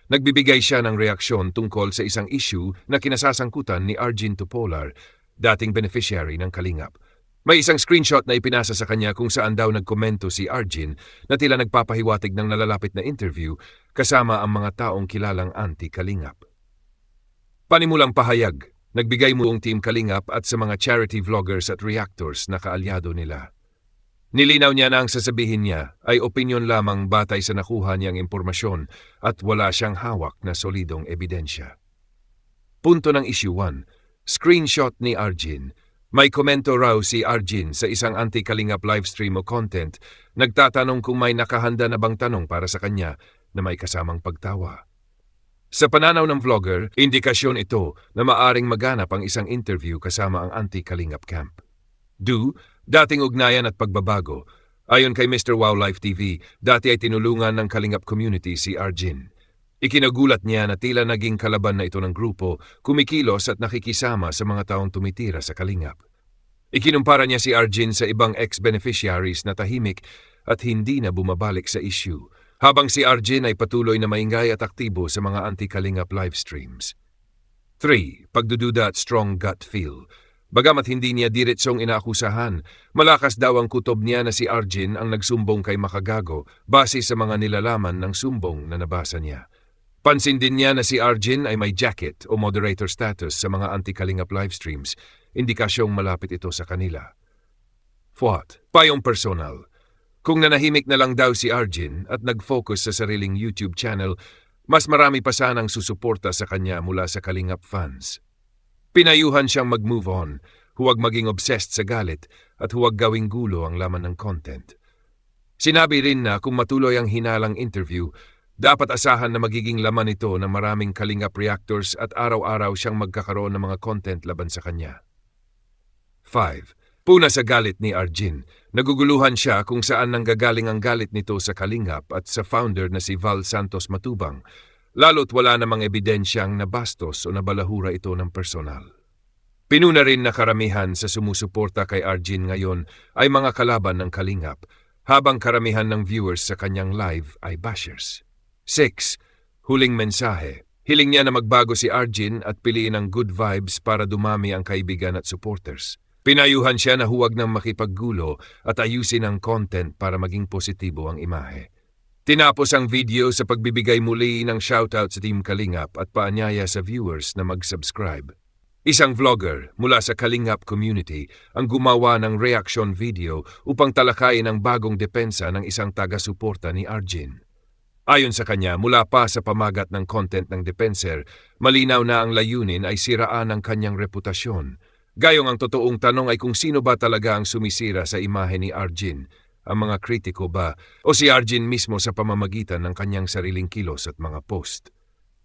Nagbibigay siya ng reaksyon tungkol sa isang issue na kinasasangkutan ni Arjin Topolar, dating beneficiary ng Kalingap. May isang screenshot na ipinasa sa kanya kung saan daw nagkomento si Arjin na tila nagpapahiwatig ng nalalapit na interview kasama ang mga taong kilalang anti-Kalingap. Panimulang pahayag, nagbigay buong Team Kalingap at sa mga charity vloggers at reactors na kaalyado nila. Nilinaw niya na ang sasabihin niya ay opinyon lamang batay sa nakuha niyang impormasyon at wala siyang hawak na solidong ebidensya. Punto ng issue 1. Screenshot ni Arjin. May komento raw si Arjin sa isang anti-Kalingap livestream o content, nagtatanong kung may nakahanda na bang tanong para sa kanya na may kasamang pagtawa. Sa pananaw ng vlogger, indikasyon ito na maaring maganap ang isang interview kasama ang anti-Kalingap camp. Dating ugnayan at pagbabago. Ayon kay Mr. Wow Life TV, dati ay tinulungan ng Kalingap community si Arjin. Ikinagulat niya na tila naging kalaban na ito ng grupo, kumikilos at nakikisama sa mga taong tumitira sa Kalingap. Ikinumpara niya si Arjin sa ibang ex-beneficiaries na tahimik at hindi na bumabalik sa issue, habang si Arjin ay patuloy na maingay at aktibo sa mga anti-Kalingap livestreams. 3. Pagdududa at strong gut feel. Bagamat hindi niya diretsong inaakusahan, malakas daw ang kutob niya na si Arjin ang nagsumbong kay Makagago base sa mga nilalaman ng sumbong na nabasa niya. Pansin din niya na si Arjin ay may jacket o moderator status sa mga anti-Kalingap livestreams, indikasyong malapit ito sa kanila. 4. Payong personal. Kung nanahimik na lang daw si Arjin at nag-focus sa sariling YouTube channel, mas marami pa sanang susuporta sa kanya mula sa Kalingap fans. Pinayuhan siyang mag-move on, huwag maging obsessed sa galit at huwag gawing gulo ang laman ng content. Sinabi rin na kung matuloy ang hinalang interview, dapat asahan na magiging laman ito ng maraming Kalingap reactors at araw-araw siyang magkakaroon ng mga content laban sa kanya. 5. Puna sa galit ni Arjin. Naguguluhan siya kung saan nanggagaling ang galit nito sa Kalingap at sa founder na si Val Santos Matubang, lalo't wala namang ebidensyang nabastos o nabalahura ito ng personal. Pinuna rin na karamihan sa sumusuporta kay Arjin ngayon ay mga kalaban ng Kalingap, habang karamihan ng viewers sa kanyang live ay bashers. 6. Huling mensahe. Hiling niya na magbago si Arjin at piliin ang good vibes para dumami ang kaibigan at supporters. Pinayuhan siya na huwag nang makipaggulo at ayusin ang content para maging positibo ang imahe. Tinapos ang video sa pagbibigay muli ng shoutout sa Team Kalingap at paanyaya sa viewers na mag-subscribe. Isang vlogger mula sa Kalingap community ang gumawa ng reaction video upang talakayin ang bagong depensa ng isang taga-suporta ni Arjin. Ayon sa kanya, mula pa sa pamagat ng content ng depenser, malinaw na ang layunin ay siraan ang kanyang reputasyon. Gayong ang totoong tanong ay kung sino ba talaga ang sumisira sa imahe ni Arjin, ang mga kritiko ba o si Arjin mismo sa pamamagitan ng kanyang sariling kilos at mga post.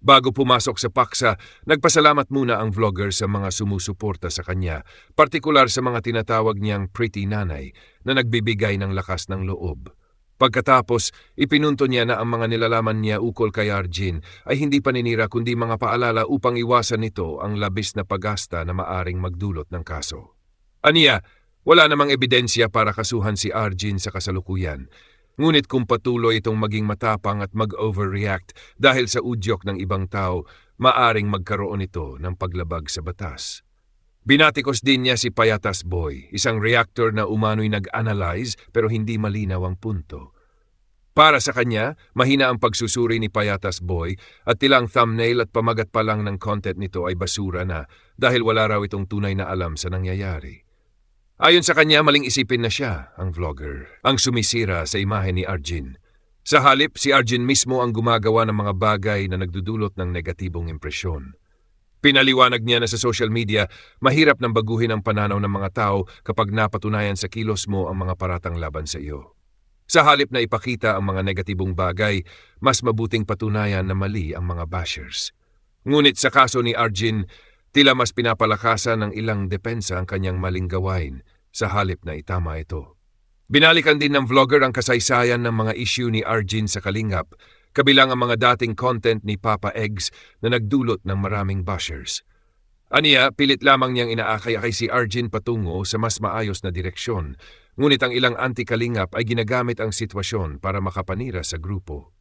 Bago pumasok sa paksa, nagpasalamat muna ang vlogger sa mga sumusuporta sa kanya, partikular sa mga tinatawag niyang pretty nanay na nagbibigay ng lakas ng loob. Pagkatapos, ipinunto niya na ang mga nilalaman niya ukol kay Arjin ay hindi paninira kundi mga paalala upang iwasan nito ang labis na paggasta na maaring magdulot ng kaso. Aniya, wala namang ebidensya para kasuhan si Arjin sa kasalukuyan. Ngunit kung patuloy itong maging matapang at mag-overreact dahil sa udyok ng ibang tao, maaring magkaroon ito ng paglabag sa batas. Binatikos din niya si Payatas Boy, isang reactor na umano'y nag-analyze pero hindi malinaw ang punto. Para sa kanya, mahina ang pagsusuri ni Payatas Boy at tilang thumbnail at pamagat pa lang ng content nito ay basura na dahil wala raw itong tunay na alam sa nangyayari. Ayon sa kanya, maling isipin na siya, ang vlogger, ang sumisira sa imahe ni Arjin. Sa halip, si Arjin mismo ang gumagawa ng mga bagay na nagdudulot ng negatibong impresyon. Pinaliwanag niya na sa social media, mahirap nang baguhin ang pananaw ng mga tao kapag napatunayan sa kilos mo ang mga paratang laban sa iyo. Sa halip na ipakita ang mga negatibong bagay, mas mabuting patunayan na mali ang mga bashers. Ngunit sa kaso ni Arjin, tila mas pinapalakasan ng ilang depensa ang kanyang maling gawain sa halip na itama ito. Binalikan din ng vlogger ang kasaysayan ng mga issue ni Arjin sa Kalingap, kabilang ang mga dating content ni Papa Eggs na nagdulot ng maraming bashers. Aniya, pilit lamang niyang inaakay-akay si Arjin patungo sa mas maayos na direksyon, ngunit ang ilang anti-Kalingap ay ginagamit ang sitwasyon para makapanira sa grupo.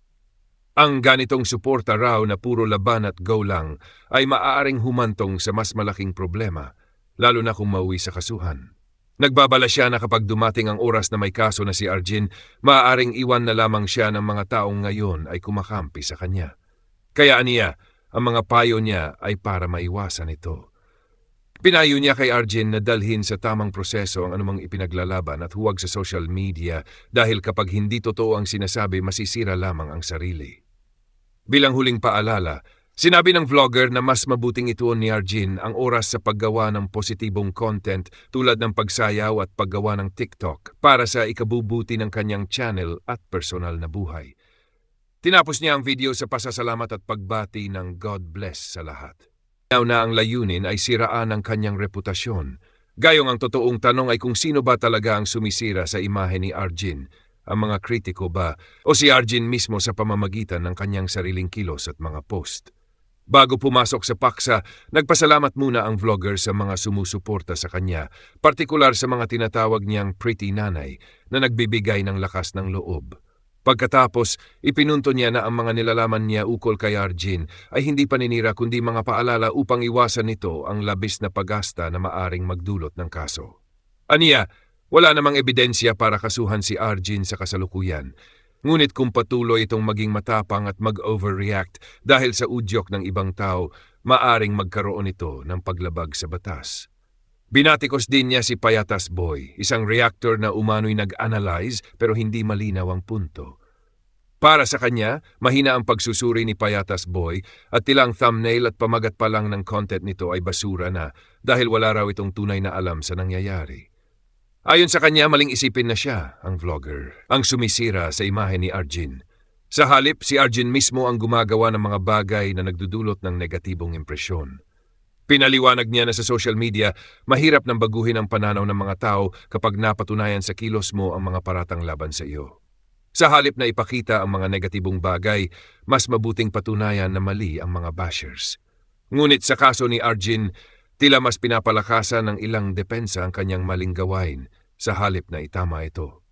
Ang ganitong suporta raw na puro laban at go lang ay maaaring humantong sa mas malaking problema, lalo na kung mauwi sa kasuhan. Nagbabala siya na kapag dumating ang oras na may kaso na si Arjin, maaaring iwan na lamang siya ng mga taong ngayon ay kumakampi sa kanya. Kaya aniya, ang mga payo niya ay para maiwasan ito. Pinayo niya kay Arjin na dalhin sa tamang proseso ang anumang ipinaglalaban at huwag sa social media dahil kapag hindi totoo ang sinasabi, masisira lamang ang sarili. Bilang huling paalala, sinabi ng vlogger na mas mabuting ituon ni Arjin ang oras sa paggawa ng positibong content tulad ng pagsayaw at paggawa ng TikTok para sa ikabubuti ng kanyang channel at personal na buhay. Tinapos niya ang video sa pasasalamat at pagbati ng God bless sa lahat. Now na ang layunin ay siraan ang kanyang reputasyon. Gayong ang totoong tanong ay kung sino ba talaga ang sumisira sa imahe ni Arjin. Ang mga kritiko ba o si Arjin mismo sa pamamagitan ng kanyang sariling kilos at mga post? Bago pumasok sa paksa, nagpasalamat muna ang vlogger sa mga sumusuporta sa kanya, partikular sa mga tinatawag niyang pretty nanay na nagbibigay ng lakas ng loob. Pagkatapos, ipinunto niya na ang mga nilalaman niya ukol kay Arjin ay hindi paninira kundi mga paalala upang iwasan nito ang labis na paggasta na maaring magdulot ng kaso. Aniya, wala namang ebidensya para kasuhan si Arjin sa kasalukuyan. Ngunit kung patuloy itong maging matapang at mag-overreact dahil sa udyok ng ibang tao, maaring magkaroon ito ng paglabag sa batas. Binatikos din niya si Payatas Boy, isang reactor na umano'y nag-analyze pero hindi malinaw ang punto. Para sa kanya, mahina ang pagsusuri ni Payatas Boy at tilang thumbnail at pamagat pa lang ng content nito ay basura na dahil wala raw itong tunay na alam sa nangyayari. Ayon sa kanya, maling isipin na siya, ang vlogger, ang sumisira sa imahe ni Arjin. Sa halip, si Arjin mismo ang gumagawa ng mga bagay na nagdudulot ng negatibong impresyon. Pinaliwanag niya na sa social media, mahirap nang baguhin ang pananaw ng mga tao kapag napatunayan sa kilos mo ang mga paratang laban sa iyo. Sa halip na ipakita ang mga negatibong bagay, mas mabuting patunayan na mali ang mga bashers. Ngunit sa kaso ni Arjin, tila mas pinapalakasan ng ilang depensa ang kanyang maling gawain sa halip na itama ito.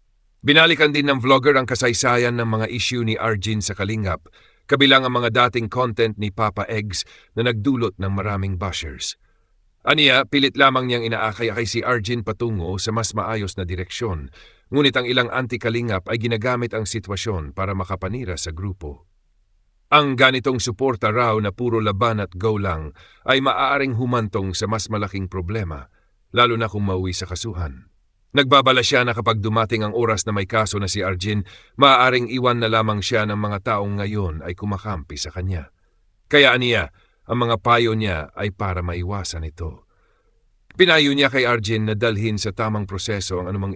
Binalikan din ng vlogger ang kasaysayan ng mga issue ni Arjin sa Kalingap, kabilang ang mga dating content ni Papa Eggs na nagdulot ng maraming bashers. Aniya, pilit lamang niyang inaakay-akay si Arjin patungo sa mas maayos na direksyon, ngunit ang ilang anti-Kalingap ay ginagamit ang sitwasyon para makapanira sa grupo. Ang ganitong suporta raw na puro laban at go lang ay maaaring humantong sa mas malaking problema, lalo na kung mauwi sa kasuhan. Nagbabala siya na kapag dumating ang oras na may kaso na si Arjin, maaaring iwan na lamang siya ng mga taong ngayon ay kumakampi sa kanya. Kaya aniya, ang mga payo niya ay para maiwasan ito. Pinayo niya kay Arjin na dalhin sa tamang proseso ang anumang